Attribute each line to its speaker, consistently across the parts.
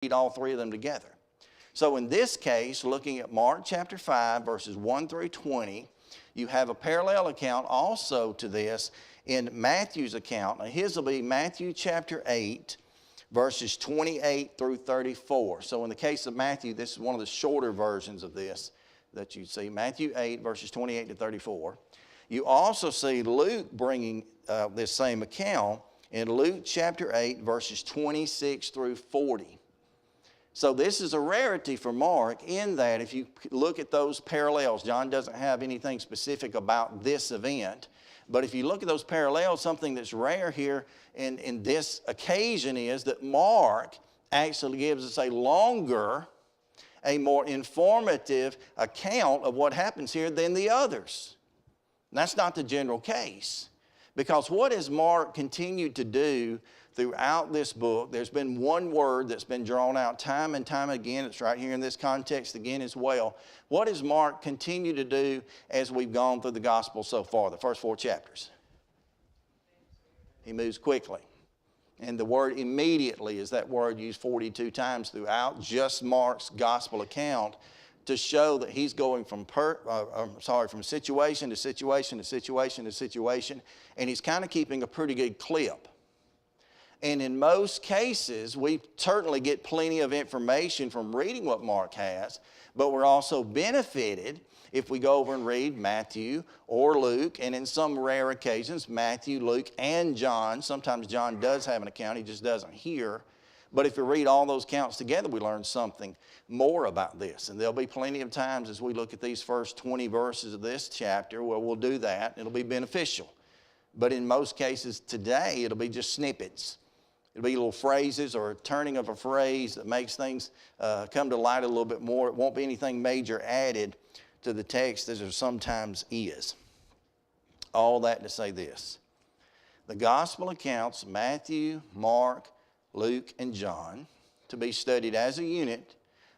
Speaker 1: read all three of them together. So in this case, looking at Mark chapter 5, verses 1 through 20, you have a parallel account also to this in Matthew's account. Now his will be Matthew chapter 8, verses 28 through 34. So in the case of Matthew, this is one of the shorter versions of this that you see. Matthew 8, verses 28 to 34. You also see Luke bringing this same account in Luke chapter 8, verses 26 through 40. So this is a rarity for Mark in that if you look at those parallels, John doesn't have anything specific about this event, but if you look at those parallels, something that's rare here in this occasion is that Mark actually gives us a longer, a more informative account of what happens here than the others. And that's not the general case. Because what has Mark continued to do throughout this book? There's been one word that's been drawn out time and time again. It's right here in this context again as well. What has Mark continued to do as we've gone through the gospel so far, the first 4 chapters? He moves quickly. And the word immediately is that word used 42 times throughout just Mark's gospel account to show that he's going from situation to situation to situation to situation, and he's kind of keeping a pretty good clip. And in most cases, we certainly get plenty of information from reading what Mark has, but we're also benefited if we go over and read Matthew or Luke, and in some rare occasions, Matthew, Luke, and John. Sometimes John does have an account, he just doesn't here. But if you read all those accounts together, we learn something more about this. And there'll be plenty of times as we look at these first 20 verses of this chapter where we'll do that. It'll be beneficial. But in most cases today, it'll be just snippets. It'll be little phrases or a turning of a phrase that makes things come to light a little bit more. It won't be anything major added to the text as there sometimes is. All that to say this. The gospel accounts, Matthew, Mark, Luke, and John, to be studied as a unit,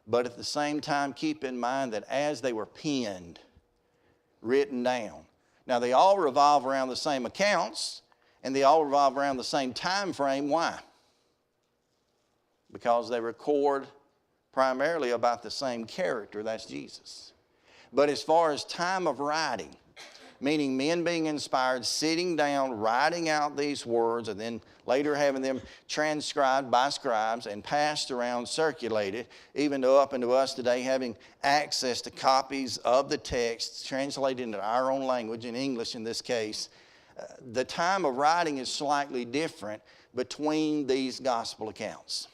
Speaker 1: but at the same time keep in mind that as they were penned, written down. Now they all revolve around the same accounts, and they all revolve around the same time frame. Why? Because they record primarily about the same character, that's Jesus. But as far as time of writing, meaning men being inspired, sitting down, writing out these words, and then later having them transcribed by scribes and passed around, circulated, even up into us today having access to copies of the text translated into our own language, in English in this case. The time of writing is slightly different between these gospel accounts.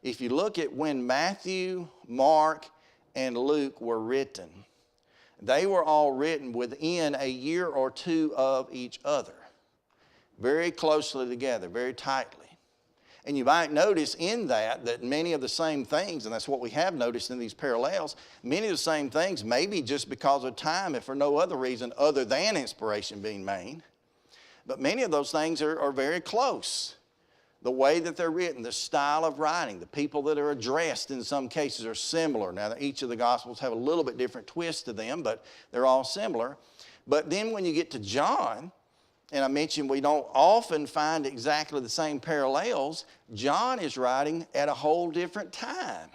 Speaker 1: If you look at when Matthew, Mark, and Luke were written, they were all written within a year or two of each other, very closely together, very tightly. And you might notice in that many of the same things, and that's what we have noticed in these parallels, many of the same things, maybe just because of time, if for no other reason other than inspiration being made, but many of those things are very close. The way that they're written, the style of writing, the people that are addressed in some cases are similar. Now, each of the Gospels have a little bit different twist to them, but they're all similar. But then when you get to John, and I mentioned we don't often find exactly the same parallels, John is writing at a whole different time.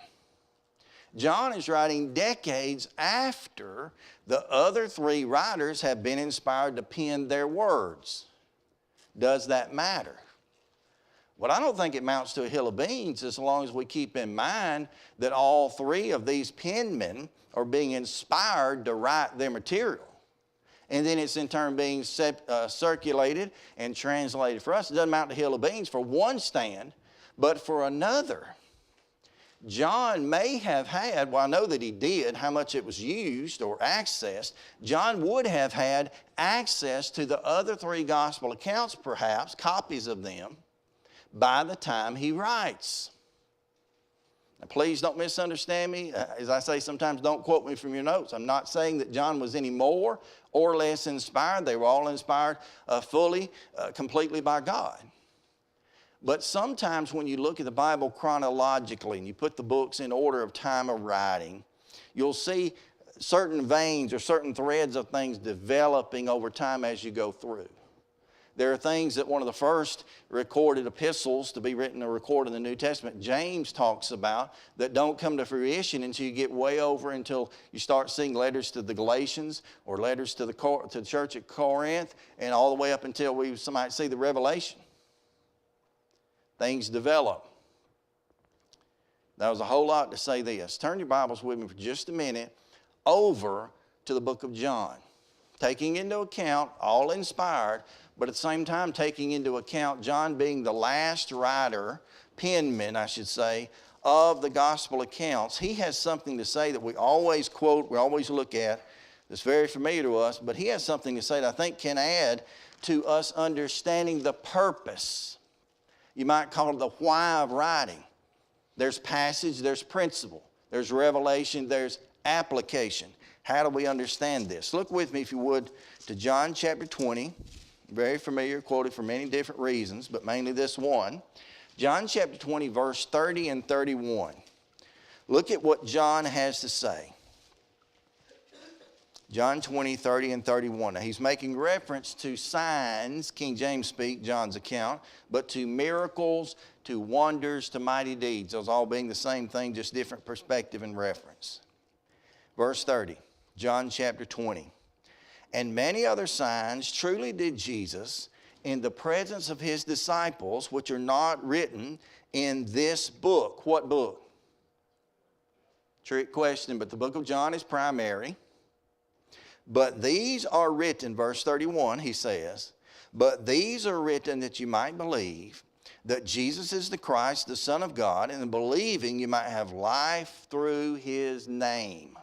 Speaker 1: John is writing decades after the other 3 writers have been inspired to pen their words. Does that matter? Well, I don't think it amounts to a hill of beans as long as we keep in mind that all 3 of these penmen are being inspired to write their material. And then it's in turn being circulated and translated for us. It doesn't amount to a hill of beans for one stand, but for another. John may have had, well, I know that he did, how much it was used or accessed. John would have had access to the other 3 gospel accounts, perhaps, copies of them, by the time he writes. Now, please don't misunderstand me. As I say sometimes, don't quote me from your notes. I'm not saying that John was any more or less inspired. They were all inspired fully, completely by God. But sometimes when you look at the Bible chronologically and you put the books in order of time of writing, you'll see certain veins or certain threads of things developing over time as you go through. There are things that one of the first recorded epistles to be written or recorded in the New Testament, James talks about, that don't come to fruition until you get way over, until you start seeing letters to the Galatians or letters to the church at Corinth, and all the way up until we might see the Revelation. Things develop. That was a whole lot to say this. Turn your Bibles with me for just a minute over to the book of John. Taking into account, all inspired, but at the same time taking into account John being the last writer, penman I should say, of the gospel accounts. He has something to say that we always quote, we always look at, that's very familiar to us, but he has something to say that I think can add to us understanding the purpose. You might call it the why of writing. There's passage, there's principle, there's revelation, there's application. How do we understand this? Look with me, if you would, to John chapter 20. Very familiar, quoted for many different reasons, but mainly this one. John chapter 20, verse 30 and 31. Look at what John has to say. John 20, 30 and 31. Now, he's making reference to signs, King James speak, John's account, but to miracles, to wonders, to mighty deeds. Those all being the same thing, just different perspective and reference. Verse 30, John chapter 20. And many other signs truly did Jesus in the presence of his disciples, which are not written in this book. What book? Trick question, but the book of John is primary. But these are written, verse 31, he says, but these are written that you might believe that Jesus is the Christ, the Son of God, and in believing you might have life through his name.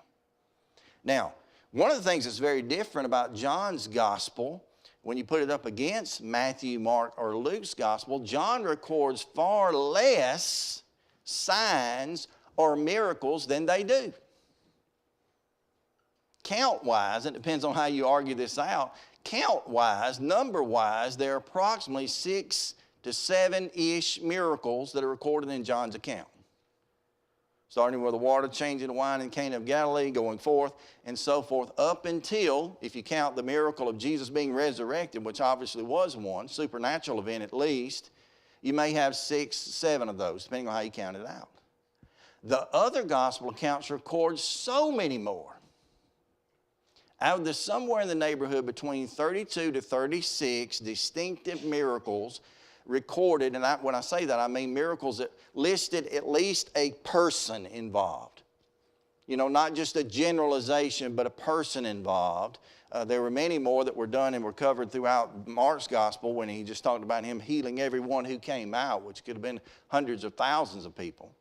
Speaker 1: Now, one of the things that's very different about John's gospel, when you put it up against Matthew, Mark, or Luke's gospel, John records far less signs or miracles than they do. Count-wise, it depends on how you argue this out, count-wise, number-wise, there are approximately 6 to 7-ish miracles that are recorded in John's account. Starting with the water changing to wine in Cana of Galilee, going forth, and so forth, up until, if you count the miracle of Jesus being resurrected, which obviously was one, supernatural event at least, you may have 6, 7 of those, depending on how you count it out. The other gospel accounts record so many more. Out of the somewhere in the neighborhood between 32 to 36 distinctive miracles recorded, and when I say that, I mean miracles that listed at least a person involved. You know, not just a generalization, but a person involved. There were many more that were done and were covered throughout Mark's gospel when he just talked about him healing everyone who came out, which could have been hundreds of thousands of people.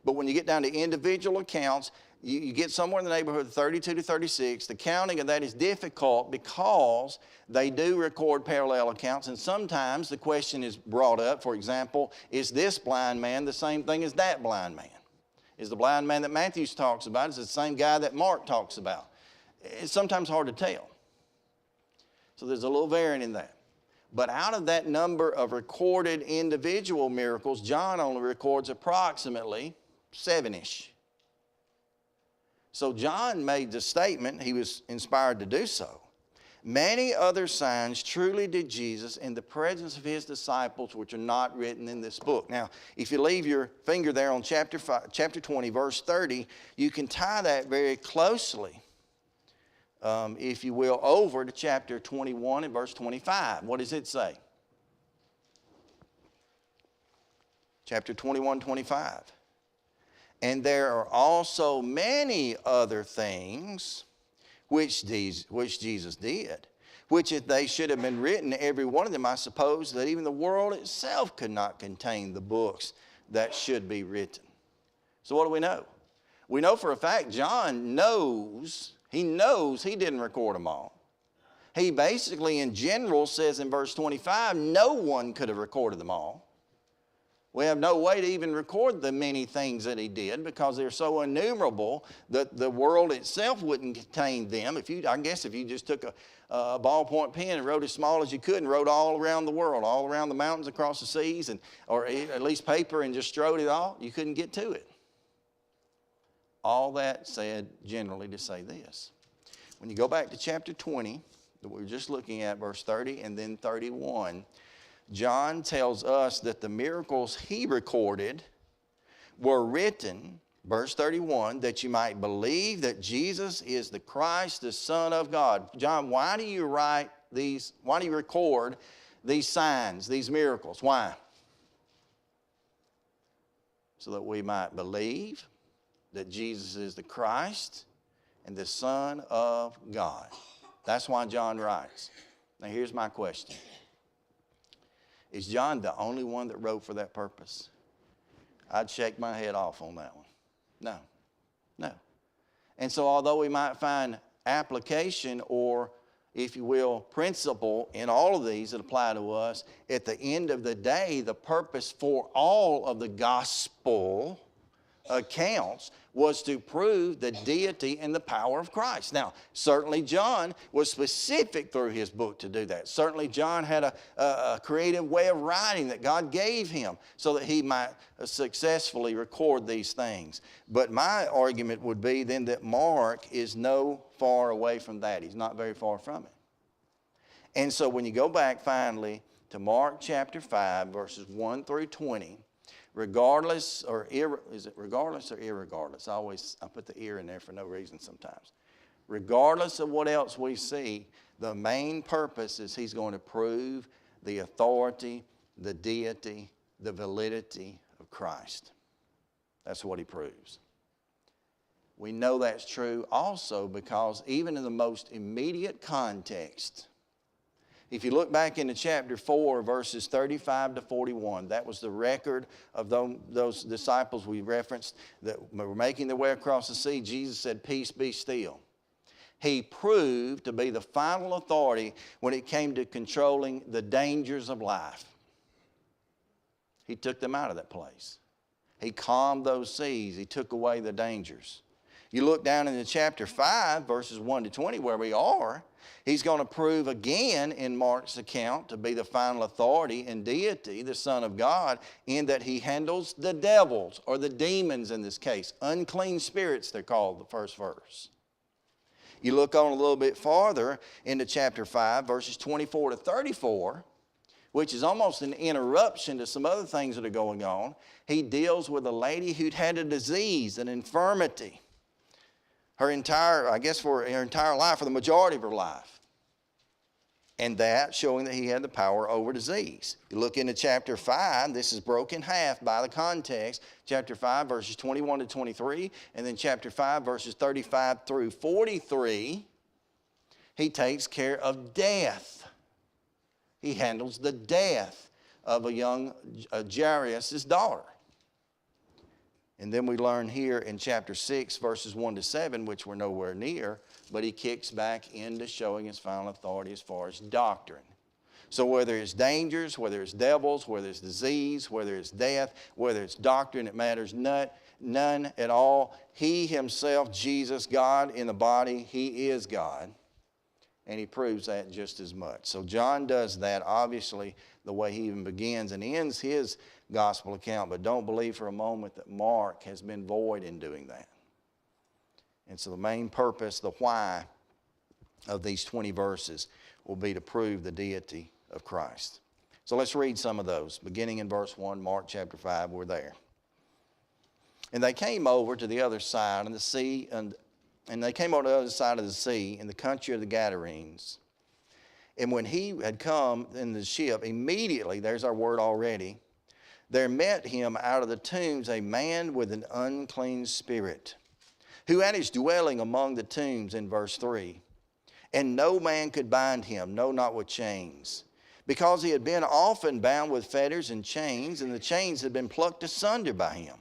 Speaker 1: But when you get down to individual accounts, you get somewhere in the neighborhood of 32 to 36. The counting of that is difficult because they do record parallel accounts, and sometimes the question is brought up, for example, is this blind man the same thing as that blind man? Is the blind man that Matthew talks about, is it the same guy that Mark talks about? It's sometimes hard to tell. So there's a little variant in that. But out of that number of recorded individual miracles, John only records approximately 7-ish. So John made the statement, he was inspired to do so. Many other signs truly did Jesus in the presence of his disciples, which are not written in this book. Now, if you leave your finger there on chapter 20, verse 30, you can tie that very closely, if you will, over to chapter 21 and verse 25. What does it say? Chapter 21, 25. And there are also many other things which Jesus did, which if they should have been written, every one of them, I suppose that even the world itself could not contain the books that should be written. So what do we know? We know for a fact John knows he didn't record them all. He basically in general says in verse 25, no one could have recorded them all. We have no way to even record the many things that he did because they're so innumerable that the world itself wouldn't contain them. I guess if you just took a ballpoint pen and wrote as small as you could and wrote all around the world, all around the mountains, across the seas, or at least paper and just strode it all, you couldn't get to it. All that said generally to say this. When you go back to chapter 20, that we were just looking at, verse 30 and then 31, John tells us that the miracles he recorded were written, verse 31, that you might believe that Jesus is the Christ, the Son of God. John, why do you write these, why do you record these signs, these miracles? Why? So that we might believe that Jesus is the Christ and the Son of God. That's why John writes. Now here's my question. Is John the only one that wrote for that purpose? I'd shake my head off on that one. No. And so although we might find application or, if you will, principle in all of these that apply to us, at the end of the day, the purpose for all of the gospel accounts was to prove the deity and the power of Christ. Now, certainly John was specific through his book to do that. Certainly John had a creative way of writing that God gave him so that he might successfully record these things. But my argument would be then that Mark is no far away from that. He's not very far from it. And so when you go back finally to Mark chapter 5, verses 1 through 20, regardless or irregardless? I put the ear in there for no reason sometimes. Regardless of what else we see, the main purpose is he's going to prove the authority, the deity, the validity of Christ. That's what he proves. We know that's true also because even in the most immediate context, if you look back into chapter 4, verses 35 to 41, that was the record of those disciples we referenced that were making their way across the sea. Jesus said, "Peace, be still." He proved to be the final authority when it came to controlling the dangers of life. He took them out of that place. He calmed those seas. He took away the dangers. You look down into chapter 5, verses 1 to 20, where we are, he's going to prove again in Mark's account to be the final authority and deity, the Son of God, in that he handles the devils, or the demons in this case. Unclean spirits, they're called, the first verse. You look on a little bit farther into chapter 5, verses 24 to 34, which is almost an interruption to some other things that are going on. He deals with a lady who'd had a disease, an infirmity. For her entire life, for the majority of her life. And that showing that he had the power over disease. You look into chapter 5, this is broken half by the context. Chapter 5, verses 21 to 23, and then chapter 5, verses 35 through 43, he takes care of death. He handles the death of a young Jairus' daughter. And then we learn here in chapter 6, verses 1 to 7, which we're nowhere near, but he kicks back into showing his final authority as far as doctrine. So whether it's dangers, whether it's devils, whether it's disease, whether it's death, whether it's doctrine, it matters none at all. He himself, Jesus, God in the body, he is God. And he proves that just as much. So John does that, obviously, the way he even begins and ends his gospel account. But don't believe for a moment that Mark has been void in doing that. And so the main purpose, the why of these 20 verses will be to prove the deity of Christ. So let's read some of those. Beginning in verse 1, Mark chapter 5, we're there. And they came over to the other side of the sea, and they came over to the other side of the sea in the country of the Gadarenes. And when he had come in the ship, immediately, there's our word already, there met him out of the tombs a man with an unclean spirit, who had his dwelling among the tombs, in verse 3. And no man could bind him, no, not with chains, because he had been often bound with fetters and chains, and the chains had been plucked asunder by him.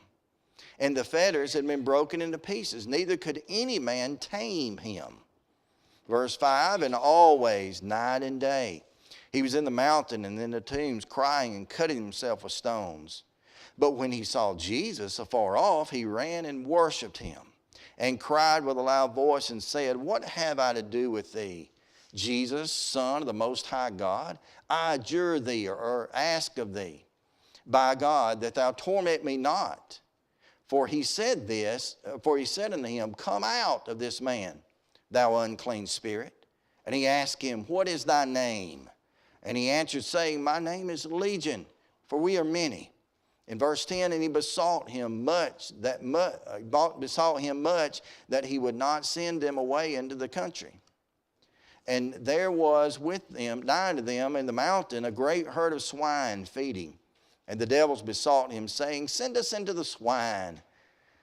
Speaker 1: And the fetters had been broken into pieces, neither could any man tame him. Verse 5, and always, night and day, he was in the mountain and in the tombs, crying and cutting himself with stones. But when he saw Jesus afar off, he ran and worshipped him, and cried with a loud voice and said, What have I to do with thee, Jesus, Son of the Most High God? I adjure thee, or ask of thee, by God, that thou torment me not. For he said unto him, Come out of this man, thou unclean spirit. And he asked him, what is thy name? And he answered, saying, my name is Legion, for we are many. In verse 10, and he besought him much that he would not send them away into the country. And there was with them, nigh to them in the mountain, a great herd of swine feeding. And the devils besought him, saying, send us into the swine,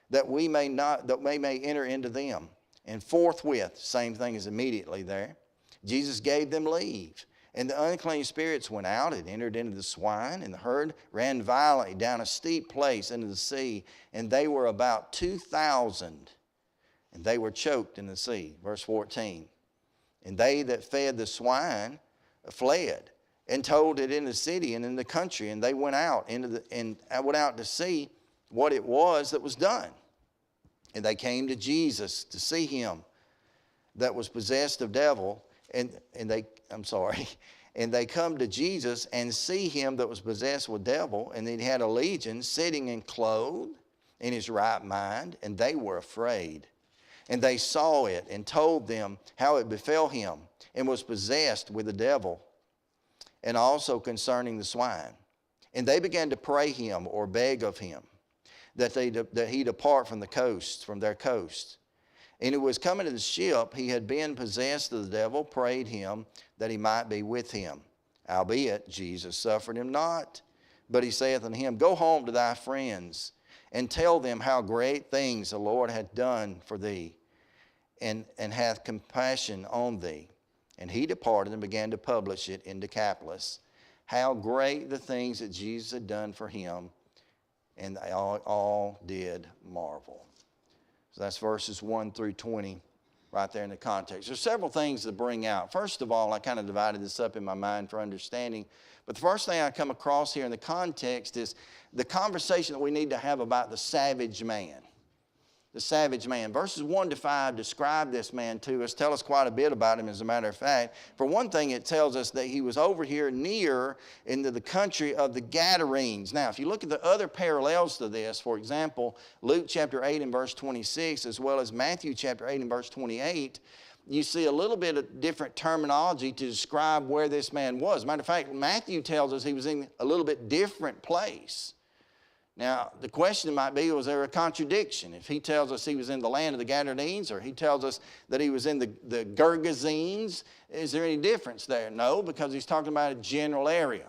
Speaker 1: that we may enter into them. And forthwith, same thing as immediately there, Jesus gave them leave. And the unclean spirits went out and entered into the swine, and the herd ran violently down a steep place into the sea, and they were about 2,000, and they were choked in the sea. Verse 14. And they that fed the swine fled, and told it in the city and in the country, and they went out to see what it was that was done. And they came to Jesus to see him that was possessed of devil, and they come to Jesus and see him that was possessed with devil, and he had a legion sitting and clothed in his right mind, and they were afraid. And they saw it and told them how it befell him, and was possessed with the devil, and also concerning the swine. And they began to pray him, or beg of him, that he depart from their coast. And who was coming to the ship, he had been possessed of the devil, prayed him that he might be with him. Howbeit, Jesus suffered him not, but he saith unto him, go home to thy friends, and tell them how great things the Lord hath done for thee, and hath compassion on thee. And he departed and began to publish it in Decapolis, how great the things that Jesus had done for him, and they all did marvel. So that's verses 1 through 20 right there in the context. There's several things to bring out. First of all, I kind of divided this up in my mind for understanding. But the first thing I come across here in the context is the conversation that we need to have about the savage man. The savage man. Verses 1 to 5 describe this man to us, tell us quite a bit about him as a matter of fact. For one thing, it tells us that he was over here near into the country of the Gadarenes. Now, if you look at the other parallels to this, for example, Luke chapter 8 and verse 26, as well as Matthew chapter 8 and verse 28, you see a little bit of different terminology to describe where this man was. As a matter of fact, Matthew tells us he was in a little bit different place. Now, the question might be, was there a contradiction? If he tells us he was in the land of the Gadarenes, or he tells us that he was in the Gergesenes, is there any difference there? No, because he's talking about a general area.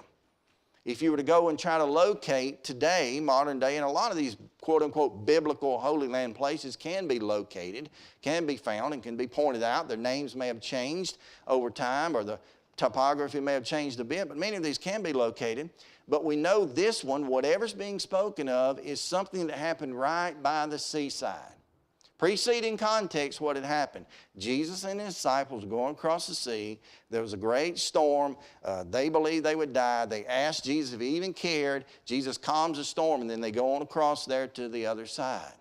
Speaker 1: If you were to go and try to locate today, modern day, and a lot of these quote-unquote biblical Holy Land places can be located, can be found, and can be pointed out. Their names may have changed over time, or the topography may have changed a bit, but many of these can be located. But we know this one, whatever's being spoken of, is something that happened right by the seaside. Preceding context, what had happened. Jesus and his disciples were going across the sea. There was a great storm. They believed they would die. They asked Jesus if he even cared. Jesus calms the storm, and then they go on across there to the other side.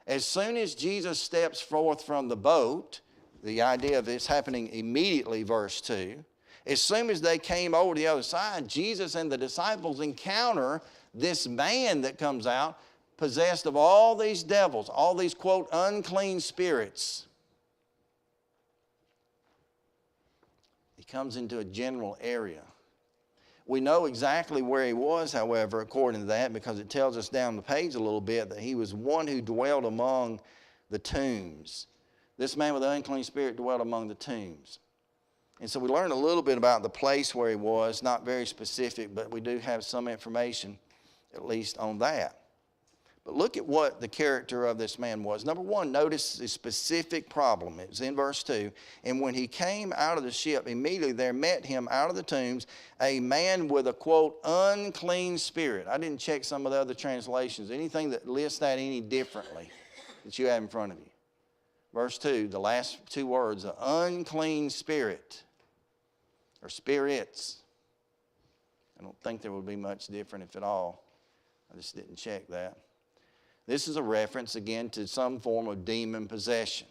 Speaker 1: As soon as Jesus steps forth from the boat, the idea of this happening immediately, verse 2, as soon as they came over to the other side, Jesus and the disciples encounter this man that comes out, possessed of all these devils, all these, quote, unclean spirits. He comes into a general area. We know exactly where he was, however, according to that, because it tells us down the page a little bit that he was one who dwelt among the tombs. This man with the unclean spirit dwelt among the tombs. And so we learned a little bit about the place where he was, not very specific, but we do have some information, at least on that. But look at what the character of this man was. Number one, notice the specific problem. It's in verse 2. And when he came out of the ship, immediately there met him out of the tombs a man with a, quote, unclean spirit. I didn't check some of the other translations. Anything that lists that any differently that you have in front of you. Verse 2, the last two words, an unclean spirit. Or spirits. I don't think there would be much different, if at all. I just didn't check that. This is a reference, again, to some form of demon possession.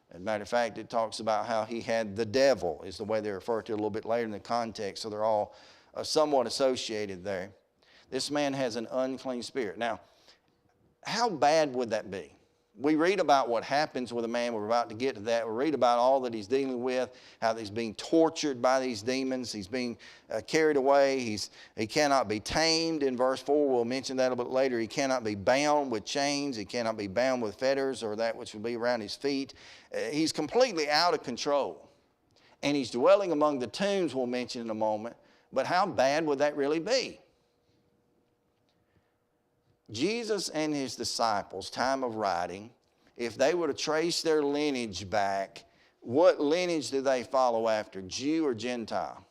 Speaker 1: As a matter of fact, it talks about how he had the devil, is the way they refer to it a little bit later in the context, so they're all somewhat associated there. This man has an unclean spirit. Now, how bad would that be? we read about what happens with a man. We're about to get to that. We read about all that he's dealing with, how he's being tortured by these demons. He's being carried away. He cannot be tamed. In verse 4, we'll mention that a little bit later. He cannot be bound with chains. He cannot be bound with fetters or that which would be around his feet. He's completely out of control. And he's dwelling among the tombs, we'll mention in a moment. But how bad would that really be? Jesus and his disciples, time of writing, if they were to trace their lineage back, what lineage do they follow after, Jew or Gentile?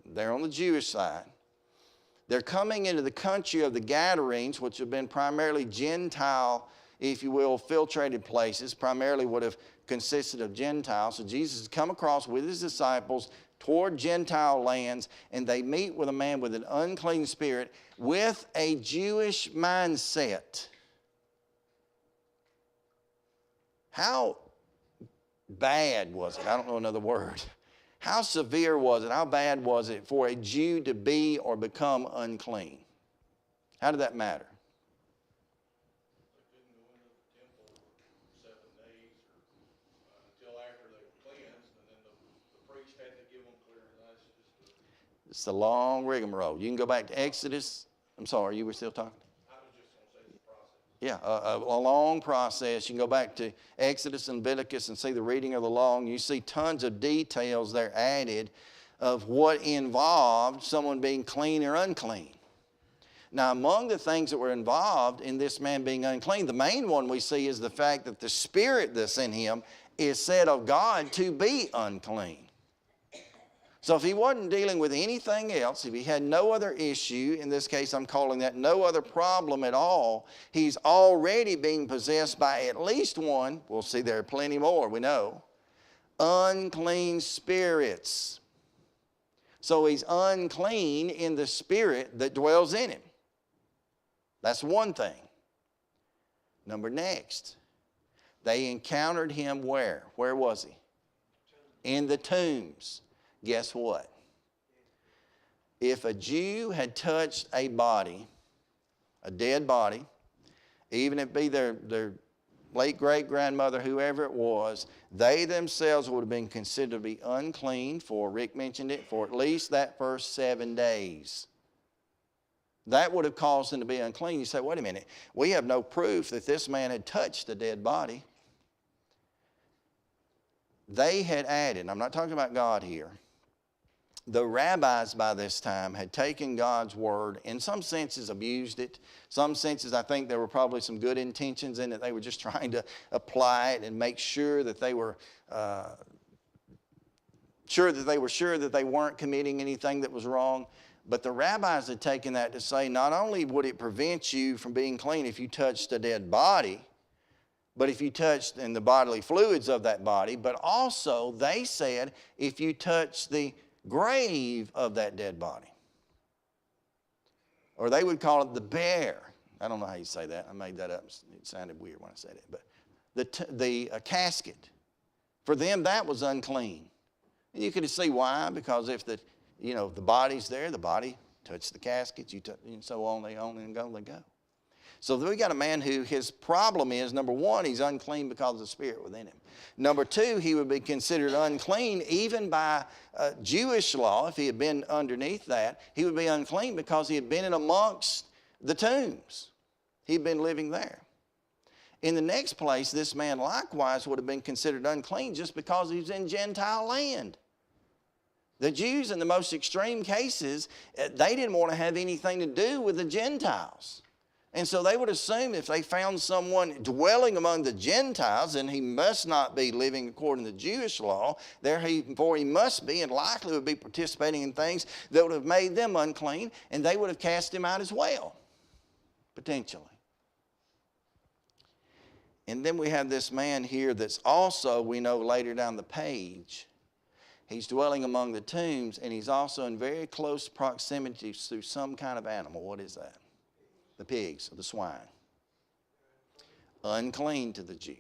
Speaker 1: They're on the Jewish side. They're coming into the country of the Gadarenes, which have been primarily Gentile, if you will, filtrated places, primarily would have consisted of Gentiles. So Jesus has come across with his disciples toward Gentile lands, and they meet with a man with an unclean spirit with a Jewish mindset. How bad was it? I don't know another word. How severe was it? How bad was it for a Jew to be or become unclean? How did that matter? It's the long rigmarole. You can go back to Exodus. I'm sorry, you were still talking? I was just going to say the process. Yeah, a long process. You can go back to Exodus and Leviticus and see the reading of the law. And you see tons of details there added of what involved someone being clean or unclean. Now, among the things that were involved in this man being unclean, the main one we see is the fact that the spirit that's in him is said of God to be unclean. So if he wasn't dealing with anything else, if he had no other issue, in this case I'm calling that no other problem at all, he's already being possessed by at least one, we'll see there are plenty more, we know, unclean spirits. So he's unclean in the spirit that dwells in him. That's one thing. Next, they encountered him where? Where was he? In the tombs. Guess what? If a Jew had touched a body, a dead body, even if it be their late great-grandmother, whoever it was, they themselves would have been considered to be unclean for, Rick mentioned it, for at least that first 7 days. That would have caused them to be unclean. You say, wait a minute, we have no proof that this man had touched a dead body. They had added, and I'm not talking about God here, the rabbis by this time had taken God's word, in some senses abused it. Some senses I think there were probably some good intentions in it. They were just trying to apply it and make sure that they were sure that they weren't committing anything that was wrong. But the rabbis had taken that to say not only would it prevent you from being clean if you touched a dead body, but if you touched in the bodily fluids of that body, but also they said if you touched the grave of that dead body. Or they would call it the bear. I don't know how you say that. I made that up. It sounded weird when I said it. But the casket, for them that was unclean. And you could see why, because if the body's there, the body touched the casket, and so on and go. So we got a man who his problem is, number one, he's unclean because of the spirit within him. Number two, he would be considered unclean even by Jewish law. If he had been underneath that, he would be unclean because he had been in amongst the tombs. He'd been living there. In the next place, this man likewise would have been considered unclean just because he was in Gentile land. The Jews, in the most extreme cases, they didn't want to have anything to do with the Gentiles. And so they would assume if they found someone dwelling among the Gentiles, then he must not be living according to Jewish law. Therefore he must be and likely would be participating in things that would have made them unclean, and they would have cast him out as well, potentially. And then we have this man here that's also, we know later down the page, he's dwelling among the tombs, and he's also in very close proximity to some kind of animal. What is that? The pigs or the swine. Unclean to the Jew.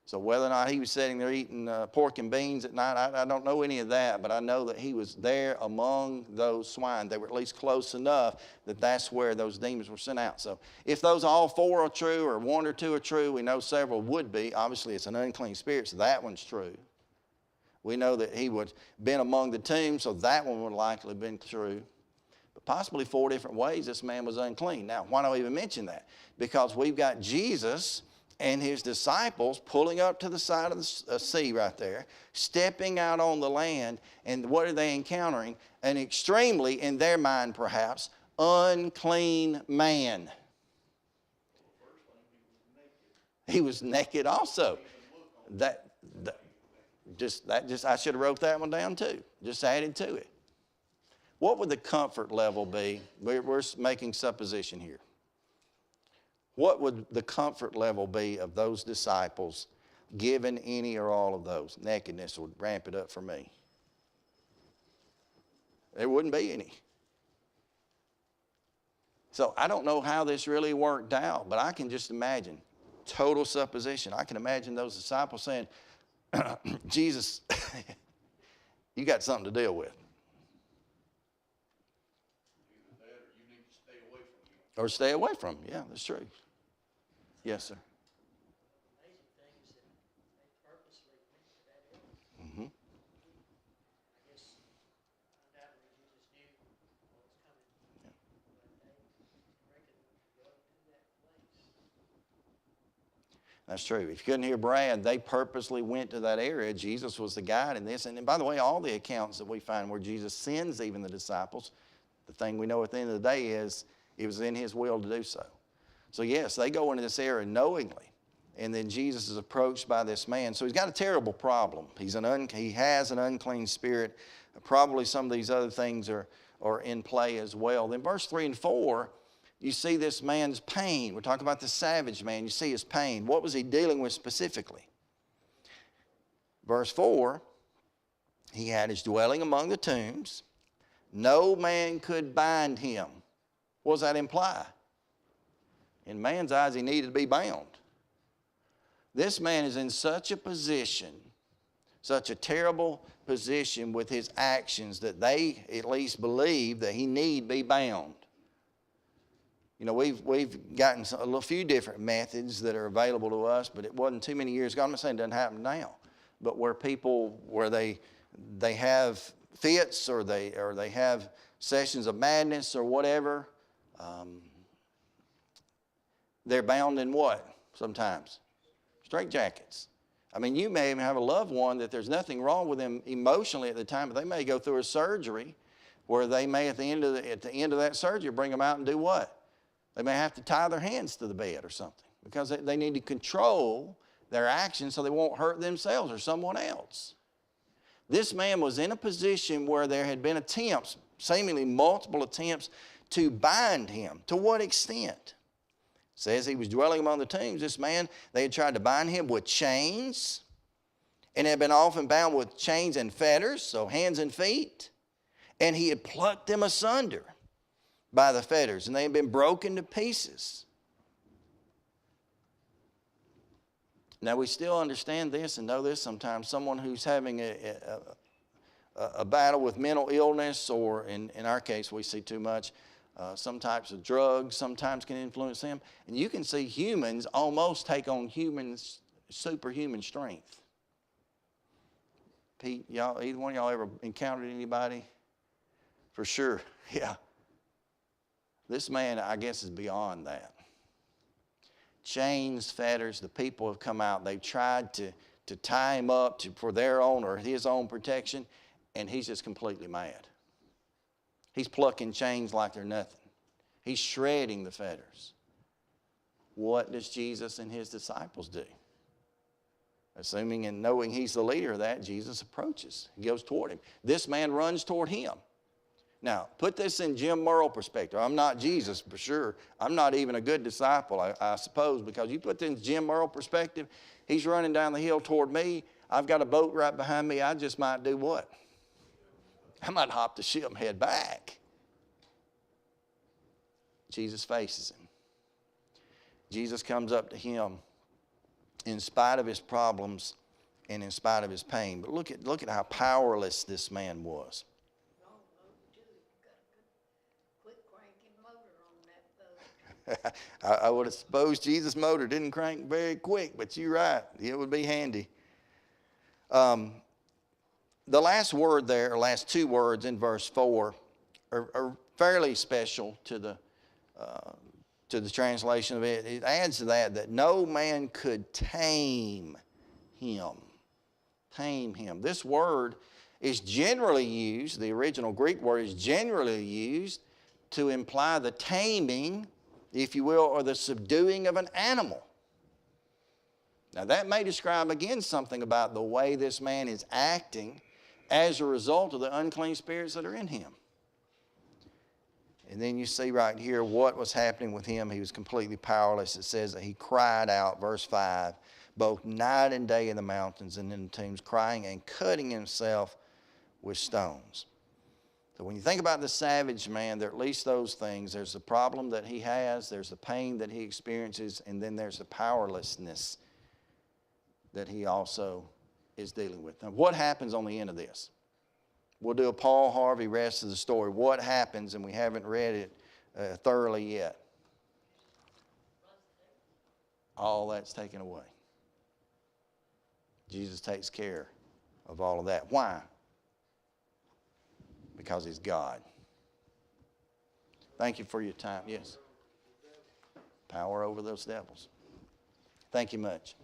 Speaker 1: So whether or not he was sitting there eating pork and beans at night, I don't know any of that, but I know that he was there among those swine. They were at least close enough that that's where those demons were sent out. So if those all four are true or one or two are true, we know several would be. Obviously, it's an unclean spirit, so that one's true. We know that he would have been among the tombs, so that one would likely have been true. But possibly 4 different ways this man was unclean. Now, why do I even mention that? Because we've got Jesus and his disciples pulling up to the side of the sea right there, stepping out on the land, and what are they encountering? An extremely, in their mind perhaps, unclean man. He was naked also. I should have wrote that one down too. Just added to it. What would the comfort level be? We're making supposition here. What would the comfort level be of those disciples given any or all of those? Nakedness would ramp it up for me. There wouldn't be any. So I don't know how this really worked out, but I can just imagine, total supposition. I can imagine those disciples saying, Jesus, you got something to deal with. Or stay away from him. Yeah, that's true. Yes, sir.
Speaker 2: Amazing thing is that they purposely went to that area.
Speaker 1: Mm-hmm.
Speaker 2: I guess undoubtedly Jesus knew what was coming, but they reckoned to go to that place.
Speaker 1: That's true. If you couldn't hear Brad, they purposely went to that area. Jesus was the guide in this. And by the way, all the accounts that we find where Jesus sends even the disciples, the thing we know at the end of the day is it was in his will to do so. So yes, they go into this area knowingly. And then Jesus is approached by this man. So he's got a terrible problem. He has an unclean spirit. Probably some of these other things are in play as well. Then verse 3 and 4, you see this man's pain. We're talking about the savage man. You see his pain. What was he dealing with specifically? Verse 4, he had his dwelling among the tombs. No man could bind him. What does that imply? In man's eyes, he needed to be bound. This man is in such a position, such a terrible position with his actions that they at least believe that he need be bound. You know, we've gotten a few different methods that are available to us, but it wasn't too many years ago. I'm not saying it doesn't happen now, but where they have fits or they have sessions of madness or whatever. They're bound in what? Sometimes straitjackets. I mean, you may even have a loved one that there's nothing wrong with them emotionally at the time, but they may go through a surgery where they may at the end of that surgery bring them out and do what? They may have to tie their hands to the bed or something because they need to control their actions so they won't hurt themselves or someone else. This man was in a position where there had been attempts, seemingly multiple attempts, to bind him. To what extent? It says he was dwelling among the tombs. This man, they had tried to bind him with chains and had been often bound with chains and fetters, so hands and feet. And he had plucked them asunder by the fetters, and they had been broken to pieces. Now, we still understand this and know this sometimes. Someone who's having a battle with mental illness, or in our case, we see too much, some types of drugs sometimes can influence them. And you can see humans almost take on superhuman strength. Pete, either one of y'all ever encountered anybody? For sure, yeah. This man, I guess, is beyond that. Chains, fetters, the people have come out. They've tried to tie him up for their own or his own protection, and he's just completely mad. He's plucking chains like they're nothing. He's shredding the fetters. What does Jesus and his disciples do? Assuming and knowing he's the leader of that, Jesus approaches. He goes toward him. This man runs toward him. Now, put this in Jim Murrell perspective. I'm not Jesus for sure. I'm not even a good disciple, I suppose, because you put this in Jim Murrell perspective, he's running down the hill toward me. I've got a boat right behind me. I just might do what? I might hop the ship and head back. Jesus faces him. Jesus comes up to him in spite of his problems and in spite of his pain. But look at how powerless this man was.
Speaker 2: Wrong motor too. Got a good quick cranking motor on that boat.
Speaker 1: I would have supposed Jesus' motor didn't crank very quick, but you're right. It would be handy. The last word there, or last two words in verse 4, are fairly special to the translation of it. It adds to that no man could tame him. Tame him. This word is generally used, the original Greek word is generally used to imply the taming, if you will, or the subduing of an animal. Now that may describe again something about the way this man is acting as a result of the unclean spirits that are in him. And then you see right here what was happening with him. He was completely powerless. It says that he cried out, verse 5, both night and day in the mountains and in the tombs, crying and cutting himself with stones. So when you think about the savage man, there are at least those things. There's the problem that he has, there's the pain that he experiences, and then there's the powerlessness that he also is dealing with. Now, what happens on the end of this? We'll do a Paul Harvey rest of the story. What happens, and we haven't read it thoroughly yet. All that's taken away. Jesus takes care of all of that. Why? Because he's God. Thank you for your time. Yes. Power over those devils. Thank you much.